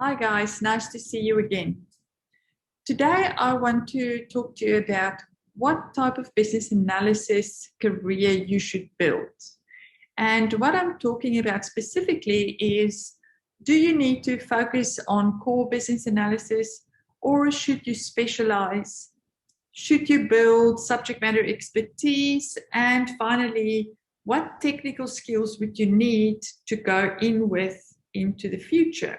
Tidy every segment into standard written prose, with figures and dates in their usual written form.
Hi guys, nice to see you again. Today I want to talk to you about what type of business analysis career you should build. And what I'm talking about specifically is, do you need to focus on core business analysis or should you specialize? Should you build subject matter expertise? And finally, what technical skills would you need to go in with into the future?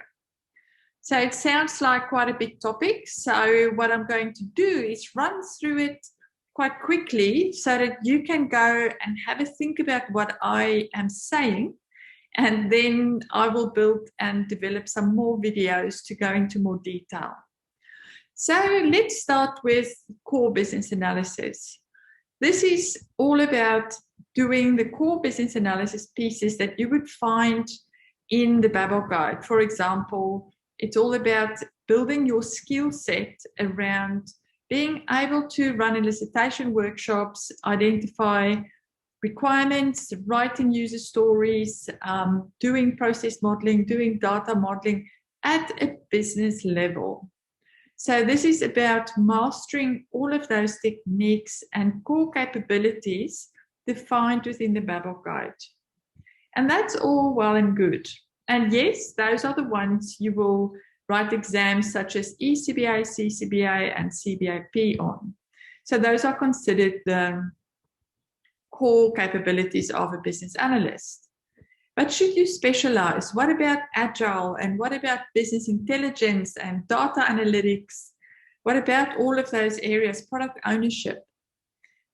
So it sounds like quite a big topic. So what I'm going to do is run through it quite quickly so that you can go and have a think about what I am saying. And then I will build and develop some more videos to go into more detail. So let's start with core business analysis. This is all about doing the core business analysis pieces that you would find in the Babel Guide. For example, it's all about building your skill set around being able to run elicitation workshops, identify requirements, writing user stories, doing process modeling, doing data modeling at a business level. So this is about mastering all of those techniques and core capabilities defined within the Babel Guide. And that's all well and good. And yes, those are the ones you will write exams such as ECBA, CCBA, and CBAP on. So those are considered the core capabilities of a business analyst. But should you specialize? What about agile? And what about business intelligence and data analytics? What about all of those areas, product ownership?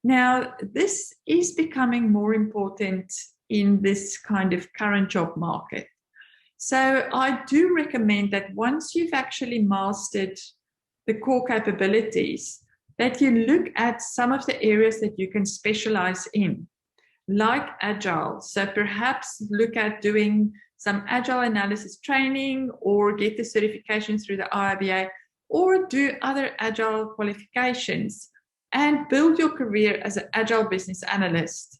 Now, this is becoming more important in this kind of current job market. So I do recommend that once you've actually mastered the core capabilities, that you look at some of the areas that you can specialize in, like agile. So perhaps look at doing some agile analysis training or get the certification through the IIBA or do other agile qualifications and build your career as an agile business analyst.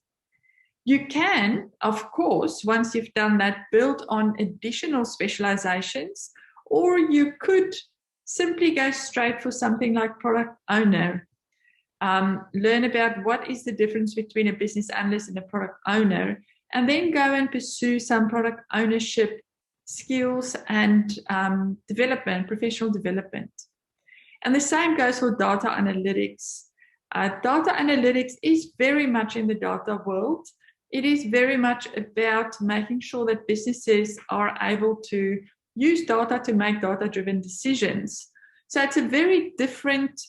You can, of course, once you've done that, build on additional specializations, or you could simply go straight for something like product owner. Learn about what is the difference between a business analyst and a product owner, and then go and pursue some product ownership skills and development, professional development. And the same goes for data analytics. Data analytics is very much in the data world. It is very much about making sure that businesses are able to use data to make data-driven decisions. So it's a very different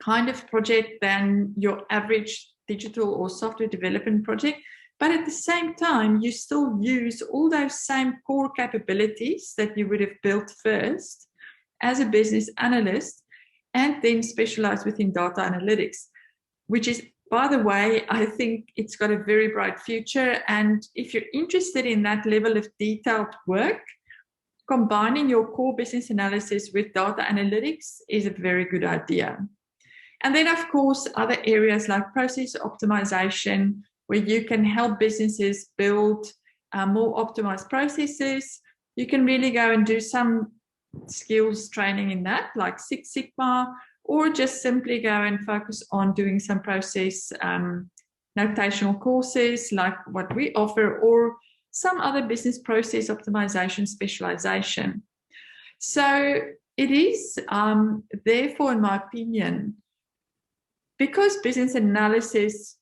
kind of project than your average digital or software development project. But at the same time, you still use all those same core capabilities that you would have built first as a business analyst and then specialize within data analytics, which is, by the way, I think it's got a very bright future. And if you're interested in that level of detailed work, combining your core business analysis with data analytics is a very good idea. And then, of course, other areas like process optimization, where you can help businesses build more optimized processes. You can really go and do some skills training in that, like Six Sigma, or just simply go and focus on doing some process notational courses like what we offer, or some other business process optimization specialization. So it is, therefore, in my opinion, because business analysis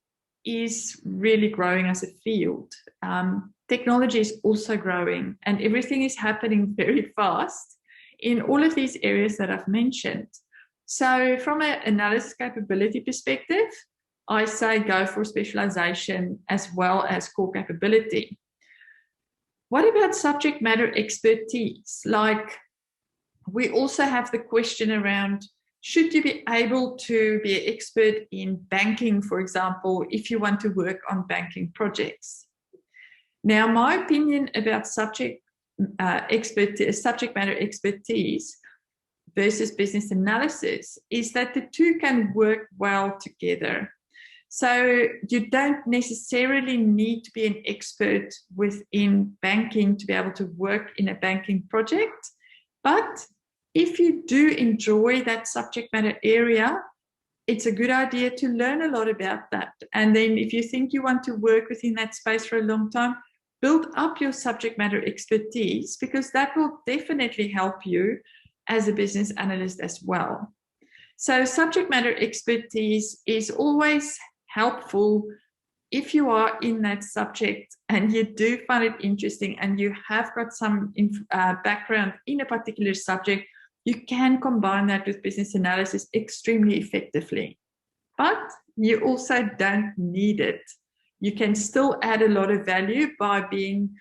is really growing as a field, technology is also growing and everything is happening very fast in all of these areas that I've mentioned. So from an analysis capability perspective, I say go for specialization as well as core capability. What about subject matter expertise? Like, we also have the question around, should you be able to be an expert in banking, for example, if you want to work on banking projects? Now, my opinion about subject matter expertise versus business analysis is that the two can work well together. So you don't necessarily need to be an expert within banking to be able to work in a banking project, But if you do enjoy that subject matter area, it's a good idea to learn a lot about that. And then if you think you want to work within that space for a long time, build up your subject matter expertise, because that will definitely help you as a business analyst as well. So subject matter expertise is always helpful if you are in that subject and you do find it interesting and you have got some background in a particular subject. You can combine that with business analysis extremely effectively. But you also don't need it. You can still add a lot of value by being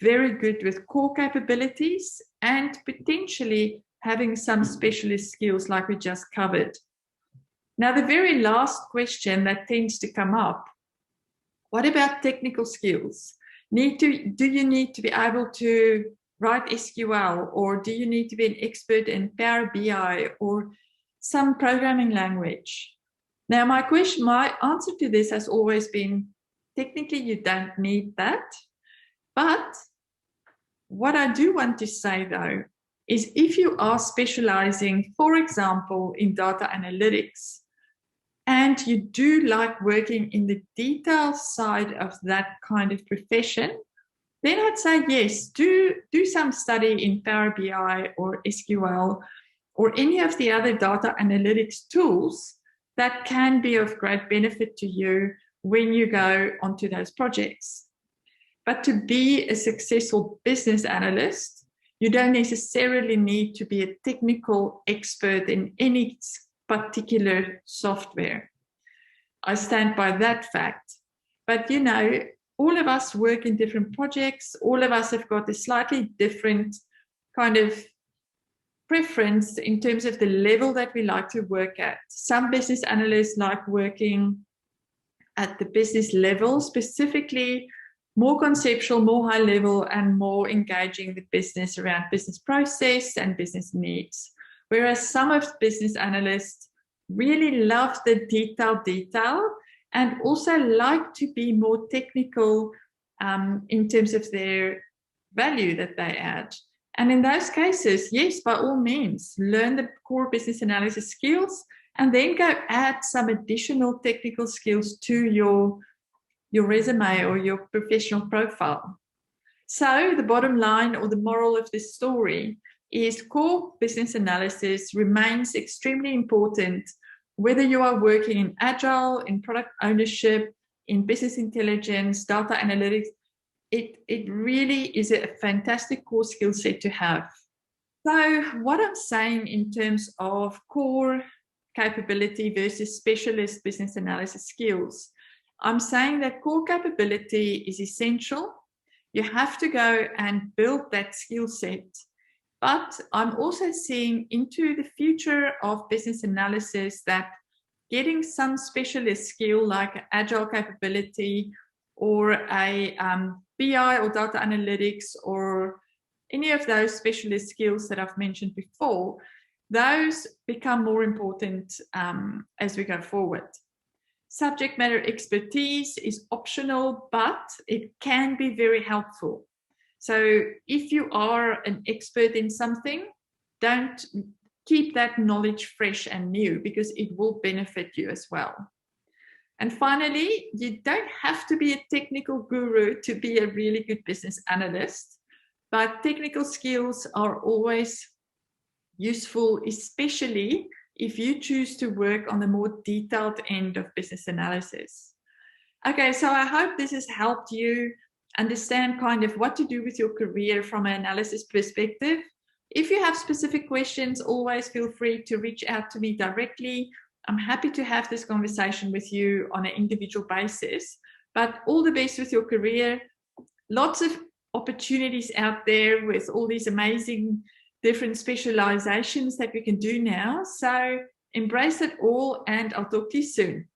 very good with core capabilities and potentially having some specialist skills like we just covered. Now, the very last question that tends to come up, what about technical skills? Do you need to be able to write SQL, or do you need to be an expert in Power BI or some programming language? Now, my answer to this has always been, technically, you don't need that. But what I do want to say, though, is if you are specializing, for example, in data analytics, and you do like working in the detail side of that kind of profession, then I'd say yes, do some study in Power BI or SQL or any of the other data analytics tools that can be of great benefit to you when you go onto those projects. But to be a successful business analyst, you don't necessarily need to be a technical expert in any particular software. I stand by that fact. But you know, all of us work in different projects. All of us have got a slightly different kind of preference in terms of the level that we like to work at. Some business analysts like working at the business level, specifically more conceptual, more high level, and more engaging the business around business process and business needs. Whereas some of the business analysts really love the detail and also like to be more technical in terms of their value that they add. And in those cases, yes, by all means, learn the core business analysis skills and then go add some additional technical skills to your resume or your professional profile. So the bottom line, or the moral of this story, is core business analysis remains extremely important, whether you are working in agile, in product ownership, in business intelligence, data analytics. It really is a fantastic core skill set to have. So what I'm saying in terms of core capability versus specialist business analysis skills, I'm saying that core capability is essential. You have to go and build that skill set. But I'm also seeing into the future of business analysis that getting some specialist skill like agile capability or a BI or data analytics or any of those specialist skills that I've mentioned before, those become more important as we go forward. Subject matter expertise is optional, but it can be very helpful. So if you are an expert in something, don't keep that knowledge fresh and new, because it will benefit you as well. And finally, you don't have to be a technical guru to be a really good business analyst, but technical skills are always useful, especially if you choose to work on the more detailed end of business analysis. Okay, so I hope this has helped you understand kind of what to do with your career from an analysis perspective. If you have specific questions, always feel free to reach out to me directly. I'm happy to have this conversation with you on an individual basis. But all the best with your career. Lots of opportunities out there with all these amazing different specializations that we can do now. So embrace it all, and I'll talk to you soon.